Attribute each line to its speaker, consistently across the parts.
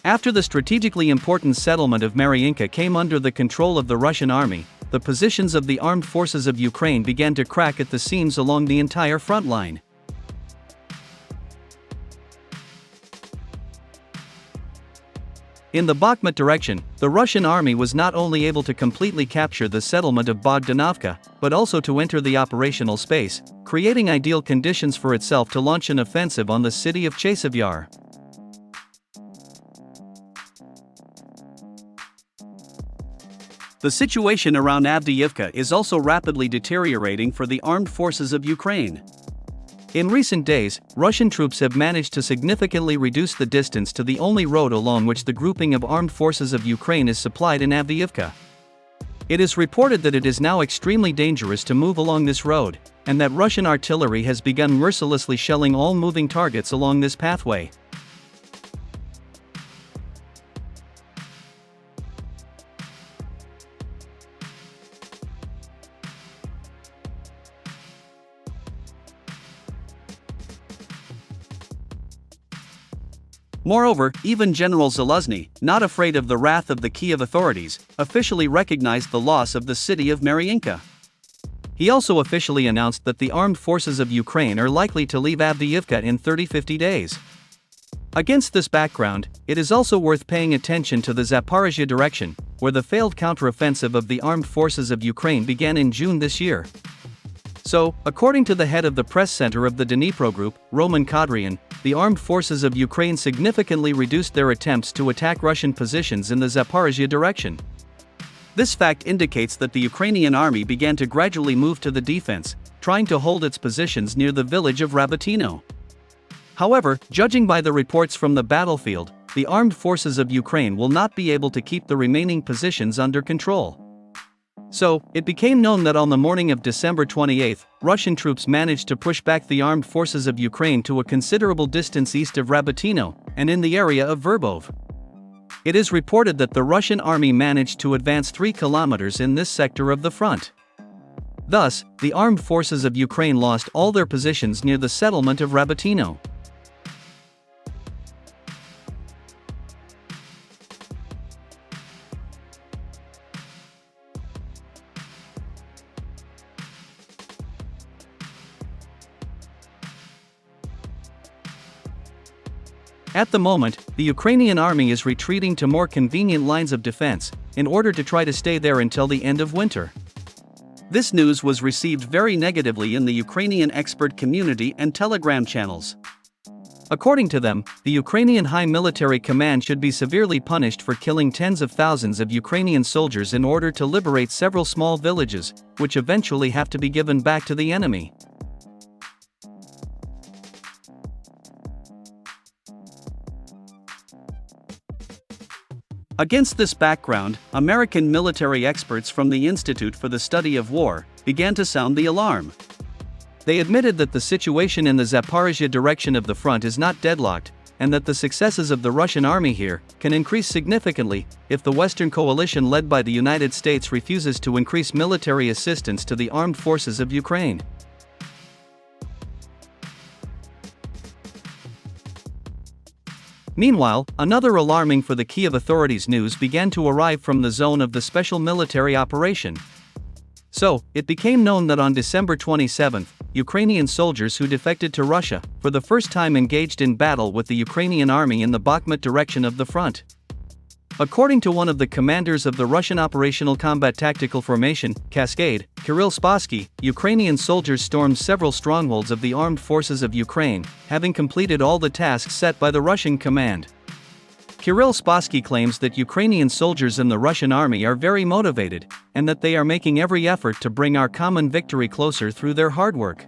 Speaker 1: After the strategically important settlement of Maryinka came under the control of the Russian army, the positions of the armed forces of Ukraine began to crack at the seams along the entire front line. In the Bakhmut direction, the Russian army was not only able to completely capture the settlement of Bogdanovka, but also to enter the operational space, creating ideal conditions for itself to launch an offensive on the city of Chasiv-Yar. The situation around Avdiivka is also rapidly deteriorating for the armed forces of Ukraine. In recent days, Russian troops have managed to significantly reduce the distance to the only road along which the grouping of armed forces of Ukraine is supplied in Avdiivka. It is reported that it is now extremely dangerous to move along this road, and that Russian artillery has begun mercilessly shelling all moving targets along this pathway. Moreover, even General Zaluzhny, not afraid of the wrath of the Kiev authorities, officially recognized the loss of the city of Maryinka. He also officially announced that the armed forces of Ukraine are likely to leave Avdiivka in 30-50 days. Against this background, it is also worth paying attention to the Zaporizhzhia direction, where the failed counteroffensive of the armed forces of Ukraine began in June this year. So, according to the head of the press center of the Dnipro group, Roman Kadrian, the armed forces of Ukraine significantly reduced their attempts to attack Russian positions in the Zaporizhzhia direction. This fact indicates that the Ukrainian army began to gradually move to the defense, trying to hold its positions near the village of Rabotino. However, judging by the reports from the battlefield, the armed forces of Ukraine will not be able to keep the remaining positions under control. So, it became known that on the morning of December 28, Russian troops managed to push back the armed forces of Ukraine to a considerable distance east of Rabotino, and in the area of Verbov. It is reported that the Russian army managed to advance 3 kilometers in this sector of the front. Thus, the armed forces of Ukraine lost all their positions near the settlement of Rabotino. At the moment, the Ukrainian army is retreating to more convenient lines of defense, in order to try to stay there until the end of winter. This news was received very negatively in the Ukrainian expert community and Telegram channels. According to them, the Ukrainian High Military Command should be severely punished for killing tens of thousands of Ukrainian soldiers in order to liberate several small villages, which eventually have to be given back to the enemy. Against this background, American military experts from the Institute for the Study of War began to sound the alarm. They admitted that the situation in the Zaporizhzhia direction of the front is not deadlocked, and that the successes of the Russian army here can increase significantly if the Western coalition led by the United States refuses to increase military assistance to the armed forces of Ukraine. Meanwhile, another alarming for the Kiev authorities news began to arrive from the zone of the special military operation. So, it became known that on December 27, Ukrainian soldiers who defected to Russia, for the first time engaged in battle with the Ukrainian army in the Bakhmut direction of the front. According to one of the commanders of the Russian Operational Combat Tactical Formation, Cascade, Kirill Spassky, Ukrainian soldiers stormed several strongholds of the armed forces of Ukraine, having completed all the tasks set by the Russian command. Kirill Spassky claims that Ukrainian soldiers in the Russian army are very motivated, and that they are making every effort to bring our common victory closer through their hard work.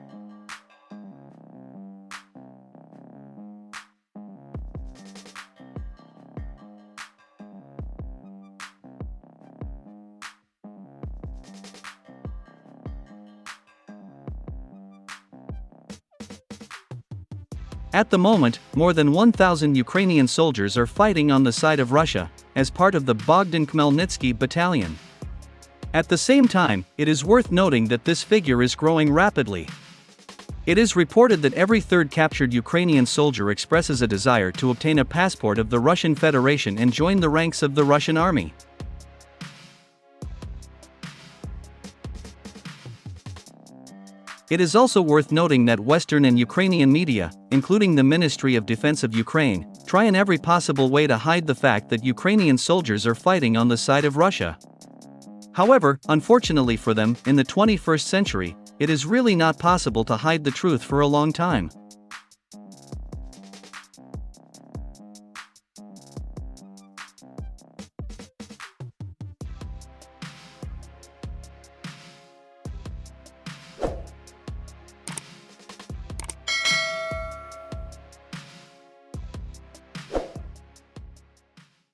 Speaker 1: At the moment, more than 1,000 Ukrainian soldiers are fighting on the side of Russia, as part of the Bogdan Khmelnytsky battalion. At the same time, it is worth noting that this figure is growing rapidly. It is reported that every third captured Ukrainian soldier expresses a desire to obtain a passport of the Russian Federation and join the ranks of the Russian army. It is also worth noting that Western and Ukrainian media, including the Ministry of Defense of Ukraine, try in every possible way to hide the fact that Ukrainian soldiers are fighting on the side of Russia. However, unfortunately for them, in the 21st century, it is really not possible to hide the truth for a long time.